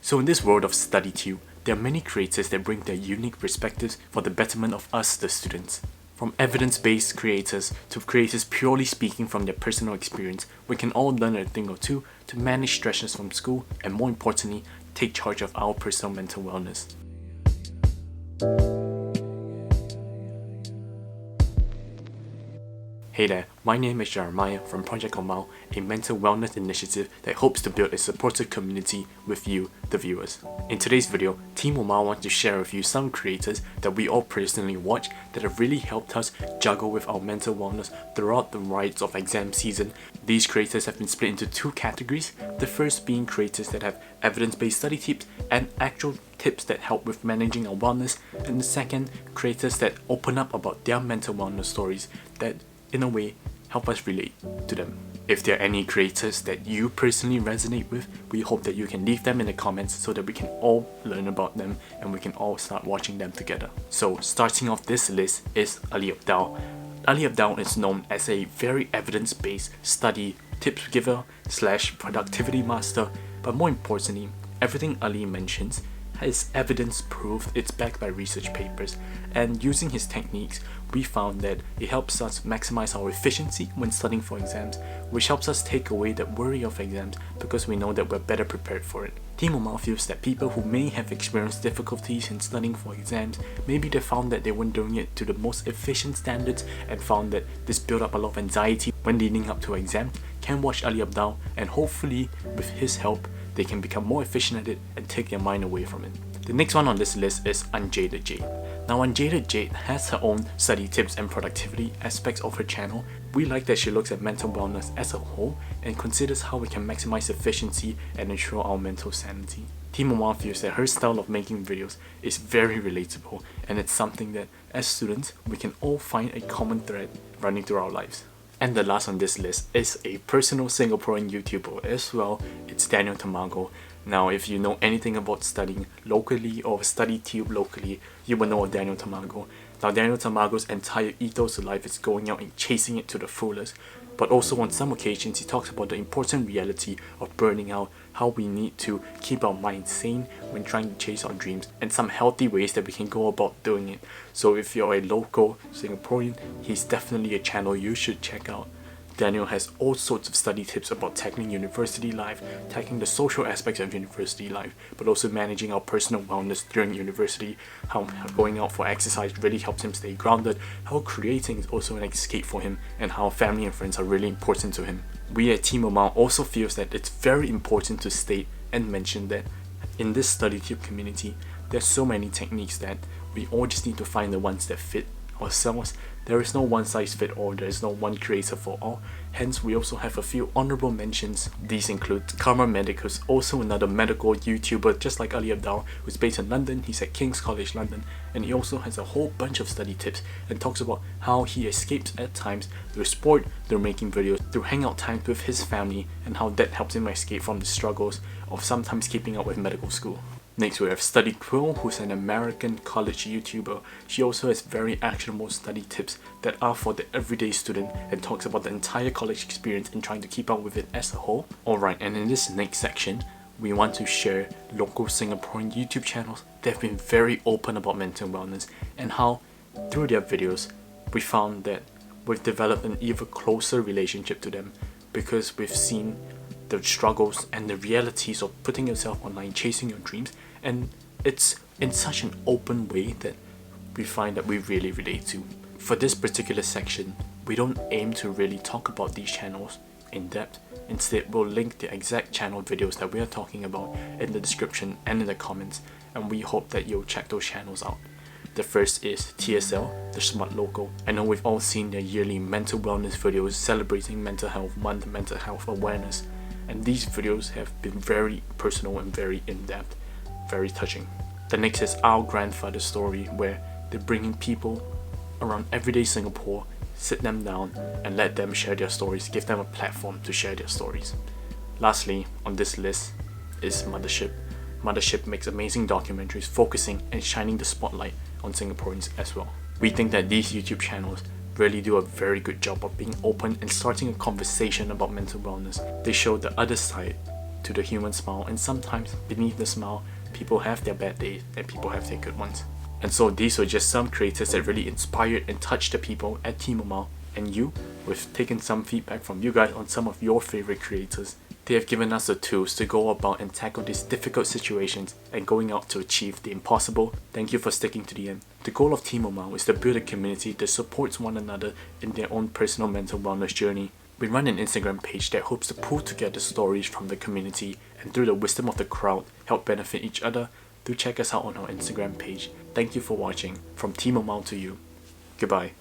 So in this world of StudyTube, there are many creators that bring their unique perspectives for the betterment of us, the students. From evidence-based creators to creators purely speaking from their personal experience, we can all learn a thing or two to manage stresses from school and, more importantly, take charge of our personal mental wellness. Hey there, my name is Jeremiah from projectomow, a mental wellness initiative that hopes to build a supportive community with you, the viewers. In today's video, Team OMOW wants to share with you some creators that we all personally watch that have really helped us juggle with our mental wellness throughout the rides of exam season. These creators have been split into two categories, the first being creators that have evidence-based study tips and actual tips that help with managing our wellness, and the second, creators that open up about their mental wellness stories that in a way, help us relate to them. If there are any creators that you personally resonate with, we hope that you can leave them in the comments so that we can all learn about them and we can all start watching them together. So starting off this list is Ali Abdaal. Ali Abdaal is known as a very evidence-based study tips giver / productivity master, but more importantly, everything Ali mentions is evidence proof, it's backed by research papers, and using his techniques we found that it helps us maximize our efficiency when studying for exams, which helps us take away that worry of exams because we know that we're better prepared for it. Team OMOW feels that people who may have experienced difficulties in studying for exams, maybe they found that they weren't doing it to the most efficient standards and found that this built up a lot of anxiety when leading up to an exam, can watch Ali Abdaal and hopefully with his help they can become more efficient at it and take their mind away from it. The next one on this list is Unjaded Jade. Now Unjaded Jade has her own study tips and productivity aspects of her channel. We like that she looks at mental wellness as a whole and considers how we can maximize efficiency and ensure our mental sanity. Team OMOW feels that her style of making videos is very relatable, and it's something that as students we can all find a common thread running through our lives. And the last on this list is a personal Singaporean YouTuber as well, it's Daniel Tamago. Now if you know anything about studying locally or StudyTube locally, you will know of Daniel Tamago. Now Daniel Tamago's entire ethos of life is going out and chasing it to the fullest, but also on some occasions he talks about the important reality of burning out, how we need to keep our minds sane when trying to chase our dreams, and some healthy ways that we can go about doing it. So if you're a local Singaporean, he's definitely a channel you should check out. Daniel has all sorts of study tips about tackling university life, tackling the social aspects of university life, but also managing our personal wellness during university, how going out for exercise really helps him stay grounded, how creating is also an escape for him, and how family and friends are really important to him. We at Team OMOW also feels that it's very important to state and mention that in this StudyTube community, there's so many techniques that we all just need to find the ones that fit ourselves. There is no one size fit all, there is no one creator for all, hence we also have a few honorable mentions. These include Karma Medic, who's also another medical YouTuber just like Ali Abdaal, who's based in London. He's at King's College London, and he also has a whole bunch of study tips and talks about how he escapes at times through sport, through making videos, through hangout times with his family, and how that helps him escape from the struggles of sometimes keeping up with medical school. Next we have StudyTubers, who's an American college YouTuber. She also has very actionable study tips that are for the everyday student and talks about the entire college experience and trying to keep up with it as a whole. Alright, and in this next section, we want to share local Singaporean YouTube channels that have been very open about mental wellness and how, through their videos, we found that we've developed an even closer relationship to them because we've seen the struggles and the realities of putting yourself online, chasing your dreams, and it's in such an open way that we find that we really relate to. For this particular section, we don't aim to really talk about these channels in depth. Instead, we'll link the exact channel videos that we are talking about in the description and in the comments, and we hope that you'll check those channels out. The first is TSL, the Smart Local. I know we've all seen their yearly mental wellness videos celebrating Mental Health Month, mental health awareness, and these videos have been very personal and very in-depth, very touching. The next is Our Grandfather Story, where they're bringing people around everyday Singapore, sit them down and let them share their stories, give them a platform to share their stories. Lastly on this list is Mothership. Mothership makes amazing documentaries focusing and shining the spotlight on Singaporeans as well. We think that these YouTube channels really do a very good job of being open and starting a conversation about mental wellness. They show the other side to the human smile, and sometimes beneath the smile, people have their bad days and people have their good ones. And so these were just some creators that really inspired and touched the people at Team OMOW. And we've taken some feedback from you guys on some of your favorite creators. They have given us the tools to go about and tackle these difficult situations and going out to achieve the impossible. Thank you for sticking to the end. The goal of Team OMOW is to build a community that supports one another in their own personal mental wellness journey. We run an Instagram page that hopes to pull together stories from the community and through the wisdom of the crowd help benefit each other. Do check us out on our Instagram page. Thank you for watching. From Team OMOW to you. Goodbye.